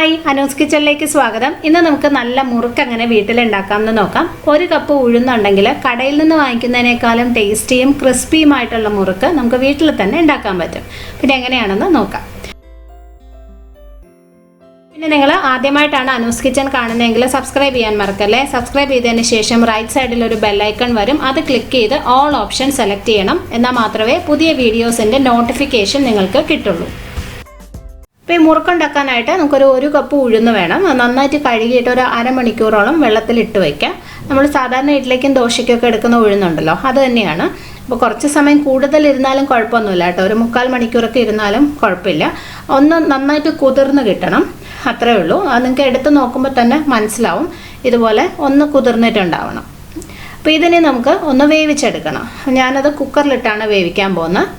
Hi, Anu's കിച്ചണിലേക്ക് സ്വാഗതം. ഇന്ന് നമുക്ക് നല്ല മുറുക്ക് എങ്ങനെ വീട്ടിലുണ്ടാക്കാമെന്ന് നോക്കാം. 1 കപ്പ് ഉഴുന്നുണ്ടെങ്കിൽ കടയിൽ നിന്ന് വാങ്ങിക്കുന്നതിനേക്കാളും ടേസ്റ്റിയും ക്രിസ്പിയുമായിട്ടുള്ള മുറുക്ക് നമുക്ക് വീട്ടിൽ തന്നെ ഉണ്ടാക്കാൻ പറ്റും. പിന്നെ എങ്ങനെയാണെന്ന് നോക്കാം. പിന്നെ നിങ്ങൾ ആദ്യമായിട്ടാണ് അനൂസ് കിച്ചൺ കാണുന്നതെങ്കിൽ സബ്സ്ക്രൈബ് ചെയ്യാൻ മറക്കല്ലേ. സബ്സ്ക്രൈബ് ചെയ്തതിന് ശേഷം റൈറ്റ് സൈഡിൽ ഒരു ബെല്ലൈക്കൺ വരും. അത് ക്ലിക്ക് ചെയ്ത് ഓൾ ഓപ്ഷൻ സെലക്ട് ചെയ്യണം. എന്നാൽ മാത്രമേ പുതിയ വീഡിയോസിൻ്റെ നോട്ടിഫിക്കേഷൻ നിങ്ങൾക്ക് കിട്ടുള്ളൂ. ഇപ്പോൾ ഈ മുറുക്കുണ്ടാക്കാനായിട്ട് നമുക്കൊരു 1 കപ്പ് ഉഴുന്ന് വേണം. നന്നായിട്ട് കഴുകിയിട്ട് ഒരു അരമണിക്കൂറോളം വെള്ളത്തിലിട്ട് വയ്ക്കാം. നമ്മൾ സാധാരണ ഇഡ്ഡലിക്കും ദോശയ്ക്കൊക്കെ എടുക്കുന്ന ഉഴുന്നുണ്ടല്ലോ, അത് തന്നെയാണ്. അപ്പോൾ കുറച്ച് സമയം കൂടുതലിരുന്നാലും കുഴപ്പമൊന്നുമില്ല കേട്ടോ. ഒരു 3/4 മണിക്കൂറൊക്കെ ഇരുന്നാലും കുഴപ്പമില്ല. ഒന്ന് നന്നായിട്ട് കുതിർന്ന് കിട്ടണം, അത്രേ ഉള്ളൂ. അത് നിങ്ങൾക്ക് എടുത്ത് നോക്കുമ്പോൾ തന്നെ മനസ്സിലാവും. ഇതുപോലെ ഒന്ന് കുതിർന്നിട്ടുണ്ടാവണം. അപ്പോൾ ഇതിനെ നമുക്ക് ഒന്ന് വേവിച്ചെടുക്കണം. ഞാനത് കുക്കറിലിട്ടാണ് വേവിക്കാൻ പോകുന്നത്.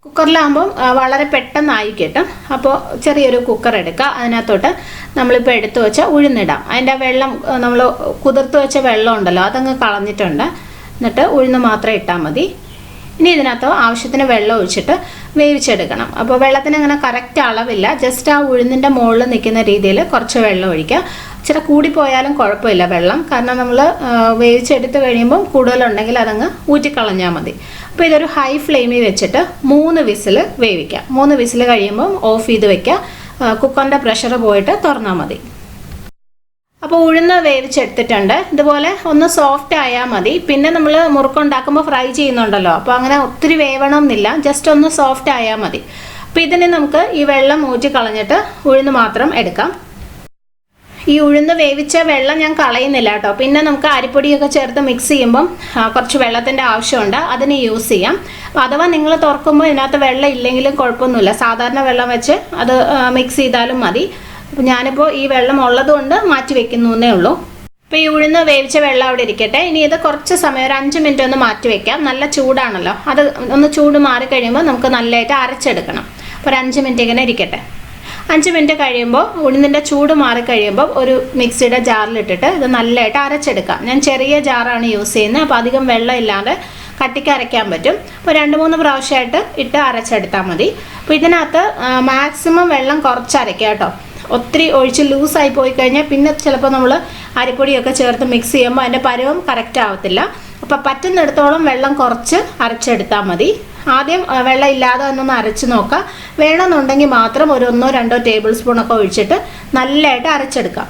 കുക്കറിലാകുമ്പം വളരെ പെട്ടെന്നായി കിട്ടും. അപ്പോൾ ചെറിയൊരു കുക്കർ എടുക്കുക. അതിനകത്തോട്ട് നമ്മളിപ്പോൾ എടുത്തു വെച്ച ഉഴുന്നിടാം. അതിൻ്റെ വെള്ളം, നമ്മൾ കുതിർത്ത് വെച്ച വെള്ളം ഉണ്ടല്ലോ, അതങ്ങ് കളഞ്ഞിട്ടുണ്ട്. എന്നിട്ട് ഉഴുന്ന് മാത്രം ഇട്ടാൽ മതി. ഇനി ഇതിനകത്ത് ആവശ്യത്തിന് വെള്ളം ഒഴിച്ചിട്ട് വേവിച്ചെടുക്കണം. അപ്പോൾ വെള്ളത്തിന് അങ്ങനെ കറക്റ്റ് അളവില്ല. ജസ്റ്റ് ആ ഉഴുന്നിൻ്റെ മുകളിൽ നിൽക്കുന്ന രീതിയിൽ കുറച്ച് വെള്ളം ഒഴിക്കുക. ഇച്ചിരി കൂടിപ്പോയാലും കുഴപ്പമില്ല വെള്ളം, കാരണം നമ്മൾ വേവിച്ചെടുത്ത് കഴിയുമ്പം കൂടുതലുണ്ടെങ്കിൽ അതങ്ങ് ഊറ്റിക്കളഞ്ഞാൽ മതി. അപ്പോൾ ഇതൊരു ഹൈ ഫ്ലെയിമിൽ വെച്ചിട്ട് 3 വിസിൽ വേവിക്കാം. 3 വിസിൽ കഴിയുമ്പം ഓഫ് ചെയ്ത് വെക്കുക. കുക്കറിൻ്റെ പ്രഷർ പോയിട്ട് തുറന്നാൽ മതി. അപ്പോൾ ഉഴുന്ന് വേവിച്ചെടുത്തിട്ടുണ്ട്. ഇതുപോലെ ഒന്ന് സോഫ്റ്റ് ആയാൽ മതി. പിന്നെ നമ്മൾ മുറുക്കുണ്ടാക്കുമ്പോൾ ഫ്രൈ ചെയ്യുന്നുണ്ടല്ലോ, അപ്പോൾ അങ്ങനെ ഒത്തിരി വേവണമെന്നില്ല, ജസ്റ്റ് ഒന്ന് സോഫ്റ്റ് ആയാൽ മതി. അപ്പോൾ ഇതിന് നമുക്ക് ഈ വെള്ളം ഊറ്റി കളഞ്ഞിട്ട് ഉഴുന്ന് മാത്രം എടുക്കാം. ഈ ഉഴുന്ന് വേവിച്ച വെള്ളം ഞാൻ കളയുന്നില്ല കേട്ടോ. പിന്നെ നമുക്ക് അരിപ്പൊടിയൊക്കെ ചേർത്ത് മിക്സ് ചെയ്യുമ്പം കുറച്ച് വെള്ളത്തിൻ്റെ ആവശ്യമുണ്ട്, അതിന് യൂസ് ചെയ്യാം. അഥവാ നിങ്ങൾ തുറക്കുമ്പോൾ ഇതിനകത്ത് വെള്ളം ഇല്ലെങ്കിലും കുഴപ്പമൊന്നുമില്ല, സാധാരണ വെള്ളം വെച്ച് അത് മിക്സ് ചെയ്താലും മതി. അപ്പോൾ ഞാനിപ്പോൾ ഈ വെള്ളം ഉള്ളതുകൊണ്ട് മാറ്റി വെക്കുന്നേ ഉള്ളൂ. അപ്പോൾ ഈ ഉഴുന്ന് വേവിച്ച വെള്ളം അവിടെ ഇരിക്കട്ടെ. ഇനി ഇത് കുറച്ച് സമയം, ഒരു 5 മിനിറ്റ് ഒന്ന് മാറ്റി വെക്കാം. നല്ല ചൂടാണല്ലോ, അത് ഒന്ന് ചൂട് മാറിക്കഴിയുമ്പോൾ നമുക്ക് നല്ലതായിട്ട് അരച്ചെടുക്കണം. അപ്പോൾ ഒരു 5 മിനിറ്റ് ഇങ്ങനെ ഇരിക്കട്ടെ. 5 മിനിറ്റ് കഴിയുമ്പോൾ, ഉഴുന്നിൻ്റെ ചൂട് മാറിക്കഴിയുമ്പോൾ ഒരു മിക്സിയുടെ ജാറിലിട്ടിട്ട് ഇത് നല്ലതായിട്ട് അരച്ചെടുക്കാം. ഞാൻ ചെറിയ ജാറാണ് യൂസ് ചെയ്യുന്നത്, അപ്പോൾ അധികം വെള്ളം ഇല്ലാതെ കട്ടിക്ക് അരയ്ക്കാൻ പറ്റും. അപ്പോൾ 2-3 പ്രാവശ്യമായിട്ട് ഇട്ട് അരച്ചെടുത്താൽ മതി. അപ്പോൾ ഇതിനകത്ത് മാക്സിമം വെള്ളം കുറച്ച് അരയ്ക്കുക കേട്ടോ. ഒത്തിരി ഒഴിച്ച് ലൂസായി പോയി കഴിഞ്ഞാൽ പിന്നെ ചിലപ്പോൾ നമ്മൾ അരിപ്പൊടിയൊക്കെ ചേർത്ത് മിക്സ് ചെയ്യുമ്പോൾ അതിൻ്റെ പരുവം കറക്റ്റ് ആവത്തില്ല. അപ്പോൾ പറ്റുന്നിടത്തോളം വെള്ളം കുറച്ച് അരച്ചെടുത്താൽ മതി. ആദ്യം വെള്ളം ഇല്ലാതെ ഒന്നൊന്ന് അരച്ച് നോക്കുക. വേണമെന്നുണ്ടെങ്കിൽ മാത്രം ഒരു 1-2 ടേബിൾ സ്പൂണൊക്കെ ഒഴിച്ചിട്ട് നല്ലതായിട്ട് അരച്ചെടുക്കാം.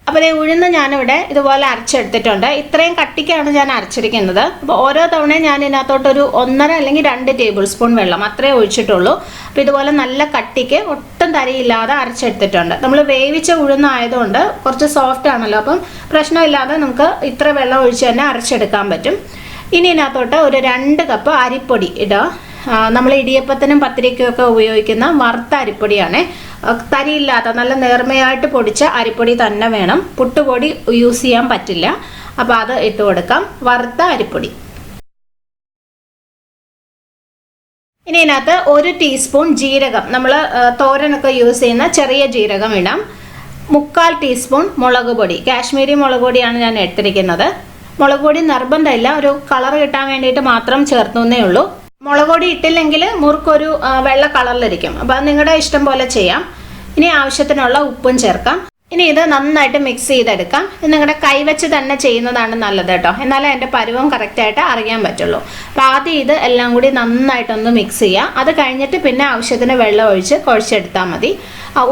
അപ്പോൾ ഉഴുന്ന് ഞാനിവിടെ ഇതുപോലെ അരച്ചെടുത്തിട്ടുണ്ട്. ഇത്രയും കട്ടിക്കാണ് ഞാൻ അരച്ചിരിക്കുന്നത്. അപ്പോൾ ഓരോ തവണയും ഞാൻ ഇതിനകത്തോട്ടൊരു 1.5 അല്ലെങ്കിൽ 2 ടേബിൾ സ്പൂൺ വെള്ളം അത്രേ ഒഴിച്ചിട്ടുള്ളൂ. അപ്പോൾ ഇതുപോലെ നല്ല കട്ടിക്ക് ഒട്ടും തരിയില്ലാതെ അരച്ചെടുത്തിട്ടുണ്ട്. നമ്മൾ വേവിച്ച ഉഴുന്നായതുകൊണ്ട് കുറച്ച് സോഫ്റ്റ് ആണല്ലോ, അപ്പം പ്രശ്നമില്ലാതെ നമുക്ക് ഇത്ര വെള്ളം ഒഴിച്ച് തന്നെ അരച്ചെടുക്കാൻ പറ്റും. ഇനി ഇതിനകത്തോട്ട് ഒരു 2 കപ്പ് അരിപ്പൊടി ഇടുക. നമ്മൾ ഇടിയപ്പത്തിനും പത്തിരിക്കും ഒക്കെ ഉപയോഗിക്കുന്ന വറുത്ത അരിപ്പൊടിയാണ്. തരിയില്ലാത്ത നല്ല നേർമയായിട്ട് പൊടിച്ച അരിപ്പൊടി തന്നെ വേണം. പുട്ടുപൊടി യൂസ് ചെയ്യാൻ പറ്റില്ല. അപ്പോൾ അത് ഇട്ട് കൊടുക്കാം, വറുത്ത അരിപ്പൊടി. ഇനി ഇതിനകത്ത് 1 ടീസ്പൂൺ ജീരകം, നമ്മൾ തോരനൊക്കെ യൂസ് ചെയ്യുന്ന ചെറിയ ജീരകം ഇടാം. 3/4 ടീസ്പൂൺ മുളക് പൊടി, കാശ്മീരി മുളക് പൊടിയാണ് ഞാൻ എടുത്തിരിക്കുന്നത്. മുളക് പൊടി നിർബന്ധമില്ല, ഒരു കളർ കിട്ടാൻ വേണ്ടിയിട്ട് മാത്രം ചേർത്തുന്നേ ഉള്ളൂ. മുളക് പൊടി ഇട്ടില്ലെങ്കിൽ മുറുക്കൊരു വെള്ള കളറിലിരിക്കും. അപ്പോൾ അത് നിങ്ങളുടെ ഇഷ്ടം പോലെ ചെയ്യാം. ഇനി ആവശ്യത്തിനുള്ള ഉപ്പും ചേർക്കാം. ഇനി ഇത് നന്നായിട്ട് മിക്സ് ചെയ്തെടുക്കാം. ഇത് നിങ്ങളുടെ കൈവച്ച് തന്നെ ചെയ്യുന്നതാണ് നല്ലത് കേട്ടോ, എന്നാലേ അതിൻ്റെ പരുവം കറക്റ്റായിട്ട് അറിയാൻ പറ്റുള്ളൂ. അപ്പോൾ ആദ്യം ഇത് എല്ലാം കൂടി നന്നായിട്ടൊന്ന് മിക്സ് ചെയ്യുക. അത് കഴിഞ്ഞിട്ട് പിന്നെ ആവശ്യത്തിന് വെള്ളം ഒഴിച്ച് കുഴച്ചെടുത്താൽ മതി.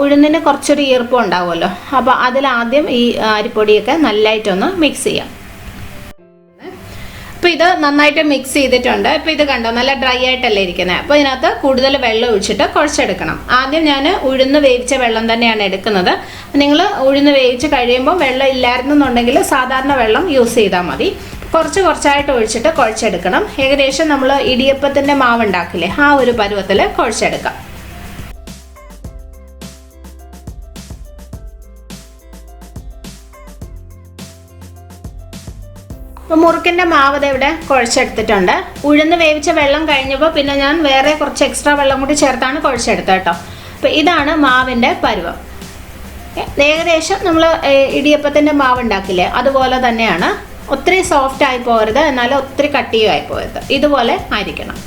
ഉഴുന്നിന് കുറച്ചൊരു ഈർപ്പം ഉണ്ടാവുമല്ലോ, അപ്പോൾ അതിലാദ്യം ഈ അരിപ്പൊടിയൊക്കെ നല്ലതായിട്ടൊന്ന് മിക്സ് ചെയ്യാം. അപ്പോൾ ഇത് നന്നായിട്ട് മിക്സ് ചെയ്തിട്ടുണ്ട്. ഇപ്പോൾ ഇത് കണ്ടോ, നല്ല ഡ്രൈ ആയിട്ടല്ലേ ഇരിക്കുന്നത്. അപ്പോൾ ഇതിനകത്ത് കൂടുതൽ വെള്ളം ഒഴിച്ചിട്ട് കുഴച്ചെടുക്കണം. ആദ്യം ഞാൻ ഉഴുന്ന് വേവിച്ച വെള്ളം തന്നെയാണ് എടുക്കുന്നത്. നിങ്ങൾ ഉഴുന്ന് വേവിച്ച് കഴിയുമ്പോൾ വെള്ളം ഇല്ലായിരുന്നുണ്ടെങ്കിൽ സാധാരണ വെള്ളം യൂസ് ചെയ്താൽ മതി. കുറച്ചായിട്ട് ഒഴിച്ചിട്ട് കുഴച്ചെടുക്കണം. ഏകദേശം നമ്മൾ ഇടിയപ്പത്തിൻ്റെ മാവ് ഉണ്ടാക്കില്ലേ, ആ ഒരു പരുവത്തിൽ കുഴച്ചെടുക്കാം. അപ്പോൾ മുറുക്കിൻ്റെ മാവ് ഇവിടെ കുഴച്ചെടുത്തിട്ടുണ്ട്. ഉഴുന്ന് വേവിച്ച വെള്ളം കഴിഞ്ഞപ്പോൾ പിന്നെ ഞാൻ വേറെ കുറച്ച് എക്സ്ട്രാ വെള്ളം കൂടി ചേർത്താണ് കുഴച്ചെടുത്തത് കേട്ടോ. അപ്പോൾ ഇതാണ് മാവിൻ്റെ പരുവം. ഏകദേശം നമ്മൾ ഇടിയപ്പത്തിൻ്റെ മാവ് ഉണ്ടാക്കില്ലേ, അതുപോലെ തന്നെയാണ്. ഒത്തിരി സോഫ്റ്റ് ആയി പോകരുത്, എന്നാൽ ഒത്തിരി കട്ടിയും ആയി പോകരുത്. ഇതുപോലെ ആയിരിക്കണം.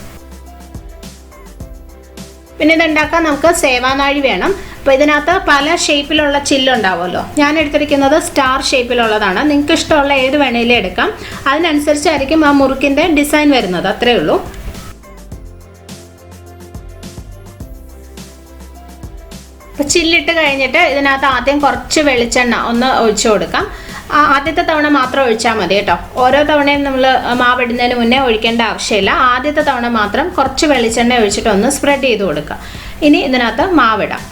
പിന്നെ ഇതുണ്ടാക്കാൻ നമുക്ക് സേവാനാഴി വേണം. അപ്പോൾ ഇതിനകത്ത് പല ഷേപ്പിലുള്ള ചില്ലുണ്ടാവുമല്ലോ. ഞാൻ എടുത്തിരിക്കുന്നത് സ്റ്റാർ ഷേപ്പിലുള്ളതാണ്. നിങ്ങൾക്ക് ഇഷ്ടമുള്ള ഏത് വേണേലും എടുക്കാം. അതിനനുസരിച്ചായിരിക്കും ആ മുറുക്കിൻ്റെ ഡിസൈൻ വരുന്നത്. അത്രയേ ഉള്ളൂ. അപ്പോൾ ചില്ലിട്ട് കഴിഞ്ഞിട്ട് ഇതിനകത്ത് ആദ്യം കുറച്ച് വെളിച്ചെണ്ണ ഒന്ന് ഒഴിച്ചു കൊടുക്കാം. ആദ്യത്തെ തവണ മാത്രം ഒഴിച്ചാൽ മതി കേട്ടോ. ഓരോ തവണയും നമ്മൾ മാവിടുന്നതിന് മുന്നേ ഒഴിക്കേണ്ട ആവശ്യമില്ല. ആദ്യത്തെ തവണ മാത്രം കുറച്ച് വെളിച്ചെണ്ണ ഒഴിച്ചിട്ട് ഒന്ന് സ്പ്രെഡ് ചെയ്ത് കൊടുക്കുക. ഇനി ഇതിനകത്ത് മാവിടാം.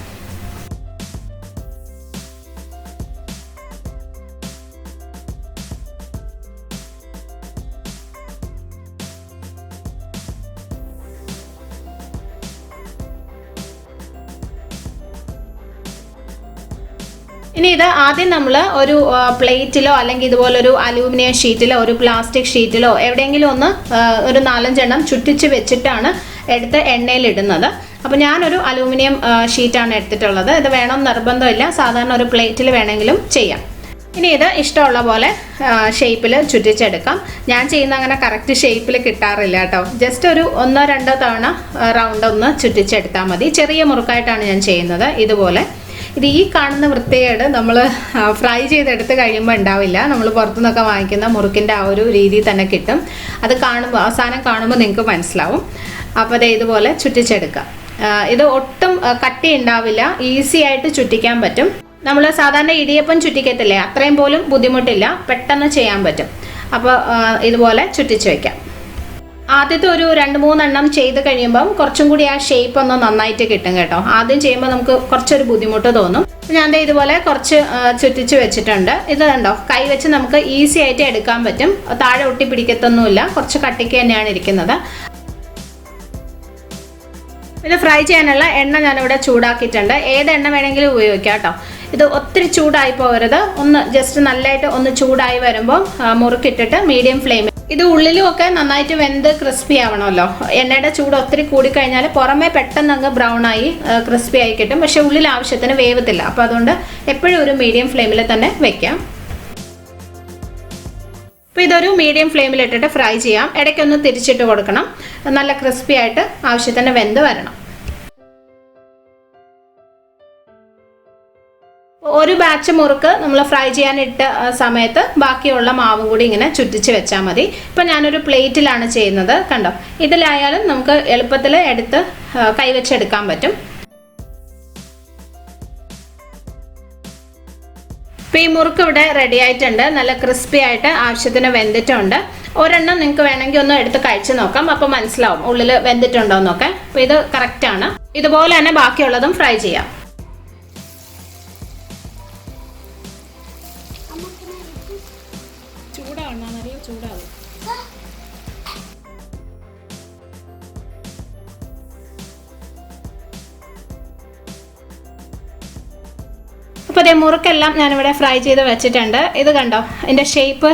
ഇനി ഇത് ആദ്യം നമ്മൾ ഒരു പ്ലേറ്റിലോ അല്ലെങ്കിൽ ഇതുപോലൊരു അലൂമിനിയം ഷീറ്റിലോ ഒരു പ്ലാസ്റ്റിക് ഷീറ്റിലോ എവിടെയെങ്കിലും ഒന്ന് ഒരു 4-5 എണ്ണം ചുറ്റിച്ച് വെച്ചിട്ടാണ് എടുത്ത് എണ്ണയിലിടുന്നത്. അപ്പോൾ ഞാനൊരു അലൂമിനിയം ഷീറ്റാണ് എടുത്തിട്ടുള്ളത്. ഇത് വേണം നിർബന്ധമില്ല. സാധാരണ ഒരു പ്ലേറ്റിൽ വേണമെങ്കിലും ചെയ്യാം. ഇനി ഇത് ഇഷ്ടമുള്ള പോലെ ഷേപ്പിൽ ചുറ്റിച്ചെടുക്കാം. ഞാൻ ചെയ്യുന്ന അങ്ങനെ കറക്റ്റ് ഷേപ്പിൽ കിട്ടാറില്ല കേട്ടോ. ജസ്റ്റ് ഒരു 1-2 തവണ റൗണ്ട് ഒന്ന് ചുറ്റിച്ചെടുത്താൽ മതി. ചെറിയ മുറുക്കായിട്ടാണ് ഞാൻ ചെയ്യുന്നത്. ഇതുപോലെ ഇത് ഈ കാണുന്ന വൃത്തികേട് നമ്മൾ ഫ്രൈ ചെയ്തെടുത്ത് കഴിയുമ്പോൾ ഉണ്ടാവില്ല. നമ്മൾ പുറത്തുനിന്നൊക്കെ വാങ്ങിക്കുന്ന മുറുക്കിൻ്റെ ആ ഒരു രീതി തന്നെ കിട്ടും. അത് കാണുമ്പോൾ അവസാനം കാണുമ്പോൾ നിങ്ങൾക്ക് മനസ്സിലാവും. അപ്പോൾ അത് ഇതുപോലെ ചുറ്റിച്ചെടുക്കുക. ഇത് ഒട്ടും കട്ടി ഉണ്ടാവില്ല. ഈസി ആയിട്ട് ചുറ്റിക്കാൻ പറ്റും. നമ്മൾ സാധാരണ ഇടിയപ്പം ചുറ്റിക്കത്തില്ലേ, അത്രയും പോലും ബുദ്ധിമുട്ടില്ല. പെട്ടെന്ന് ചെയ്യാൻ പറ്റും. അപ്പോൾ ഇതുപോലെ ചുറ്റിച്ച് വയ്ക്കാം. ആദ്യത്തെ ഒരു 2-3 എണ്ണം ചെയ്ത് കഴിയുമ്പം കുറച്ചും കൂടി ആ ഷേപ്പ് ഒന്ന് നന്നായിട്ട് കിട്ടും കേട്ടോ. ആദ്യം ചെയ്യുമ്പോൾ നമുക്ക് കുറച്ചൊരു ബുദ്ധിമുട്ട് തോന്നും. ഞാൻ ഇതുപോലെ കുറച്ച് ചുറ്റിച്ച് വെച്ചിട്ടുണ്ട്. ഇത് കണ്ടോ, കൈ വെച്ച് നമുക്ക് ഈസി ആയിട്ട് എടുക്കാൻ പറ്റും. താഴെ ഒട്ടി പിടിക്കത്തൊന്നുമില്ല. കുറച്ച് കട്ടിക്ക് തന്നെയാണ് ഇരിക്കുന്നത്. ഇത് ഫ്രൈ ചെയ്യാനുള്ള എണ്ണ ഞാനിവിടെ ചൂടാക്കിയിട്ടുണ്ട്. ഏത് എണ്ണ വേണമെങ്കിലും ഉപയോഗിക്കാം കേട്ടോ. ഇത് ഒത്തിരി ചൂടായി പോകരുത്. ഒന്ന് ജസ്റ്റ് നല്ലതായിട്ട് ഒന്ന് ചൂടായി വരുമ്പോൾ മുറുക്കിട്ടിട്ട് മീഡിയം ഫ്ലെയിമിൽ. ഇത് ഉള്ളിലും ഒക്കെ നന്നായിട്ട് വെന്ത് ക്രിസ്പി ആവണമല്ലോ. എണ്ണയുടെ ചൂട് ഒത്തിരി കൂടിക്കഴിഞ്ഞാൽ പുറമേ പെട്ടെന്ന് അങ്ങ് ബ്രൗൺ ആയി ക്രിസ്പി ആയി കിട്ടും. പക്ഷെ ഉള്ളിൽ ആവശ്യത്തിന് വേവത്തില്ല. അപ്പോൾ അതുകൊണ്ട് എപ്പോഴും ഒരു മീഡിയം ഫ്ലെയിമിൽ തന്നെ വെക്കാം. അപ്പോൾ ഇതൊരു മീഡിയം ഫ്ലെയിമിൽ ഇട്ടിട്ട് ഫ്രൈ ചെയ്യാം. ഇടയ്ക്കൊന്ന് തിരിച്ചിട്ട് കൊടുക്കണം. നല്ല ക്രിസ്പി ആയിട്ട് ആവശ്യത്തിന് വെന്ത് വരണം. ഒരു ബാച്ച് മുറുക്ക് നമ്മൾ ഫ്രൈ ചെയ്യാനിട്ട സമയത്ത് ബാക്കിയുള്ള മാവും കൂടി ഇങ്ങനെ ചുറ്റിച്ച് വെച്ചാൽ മതി. ഇപ്പം ഞാനൊരു പ്ലേറ്റിലാണ് ചെയ്യുന്നത്. കണ്ടോ, ഇതിലായാലും നമുക്ക് എളുപ്പത്തിൽ എടുത്ത് കൈവച്ചെടുക്കാൻ പറ്റും. ഇപ്പം ഈ മുറുക്ക് ഇവിടെ റെഡി ആയിട്ടുണ്ട്. നല്ല ക്രിസ്പി ആയിട്ട് ആവശ്യത്തിന് വെന്തിട്ടുണ്ട്. ഒരെണ്ണം നിങ്ങൾക്ക് വേണമെങ്കിൽ ഒന്ന് എടുത്ത് കഴിച്ച് നോക്കാം. അപ്പോൾ മനസ്സിലാവും ഉള്ളിൽ വെന്തിട്ടുണ്ടോ എന്നൊക്കെ. അപ്പോൾ ഇത് കറക്റ്റാണ്. ഇതുപോലെ തന്നെ ബാക്കിയുള്ളതും ഫ്രൈ ചെയ്യാം. ചൂടാവും. അപ്പോൾ അതേ മുറുക്കെല്ലാം ഞാനിവിടെ ഫ്രൈ ചെയ്ത് വെച്ചിട്ടുണ്ട്. ഇത് കണ്ടോ, ഇതിൻ്റെ ഷേപ്പ്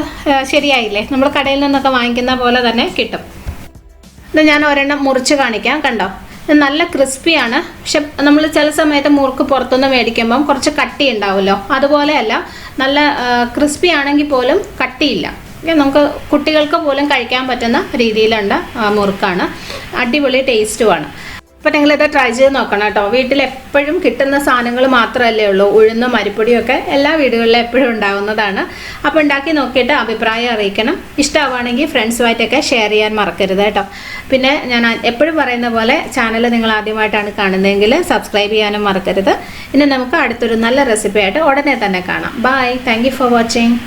ശരിയായില്ലേ? നമ്മൾ കടയിൽ നിന്നൊക്കെ വാങ്ങിക്കുന്ന പോലെ തന്നെ കിട്ടും. ഇത് ഞാൻ ഒരെണ്ണം മുറിച്ച് കാണിക്കാം. കണ്ടോ, നല്ല ക്രിസ്പിയാണ്. പക്ഷെ നമ്മൾ ചില സമയത്ത് മുറുക്ക് പുറത്തുനിന്ന് മേടിക്കുമ്പം കുറച്ച് കട്ടി ഉണ്ടാവുമല്ലോ. അതുപോലെയല്ല, നല്ല ക്രിസ്പി ആണെങ്കിൽ പോലും കട്ടിയില്ല. നമുക്ക് കുട്ടികൾക്ക് പോലും കഴിക്കാൻ പറ്റുന്ന രീതിയിലുള്ള മുറുക്കാണ്. അടിപൊളി ടേസ്റ്റുമാണ്. അപ്പോൾ നിങ്ങളിത് ട്രൈ ചെയ്ത് നോക്കണം കേട്ടോ. വീട്ടിൽ എപ്പോഴും കിട്ടുന്ന സാധനങ്ങൾ മാത്രമല്ലേ ഉള്ളൂ. ഉഴുന്നും അരിപ്പൊടിയൊക്കെ എല്ലാ വീടുകളിലും എപ്പോഴും ഉണ്ടാവുന്നതാണ്. അപ്പോൾ ഉണ്ടാക്കി നോക്കിയിട്ട് അഭിപ്രായം അറിയിക്കണം. ഇഷ്ടമാവുകയാണെങ്കിൽ ഫ്രണ്ട്സുമായിട്ടൊക്കെ ഷെയർ ചെയ്യാൻ മറക്കരുത് കേട്ടോ. പിന്നെ ഞാൻ എപ്പോഴും പറയുന്ന പോലെ ചാനൽ നിങ്ങൾ ആദ്യമായിട്ടാണ് കാണുന്നതെങ്കിൽ സബ്സ്ക്രൈബ് ചെയ്യാനും മറക്കരുത്. ഇനി നമുക്ക് അടുത്തൊരു നല്ല റെസിപ്പി ആയിട്ട് ഉടനെ തന്നെ കാണാം. Bye. Thank you for watching.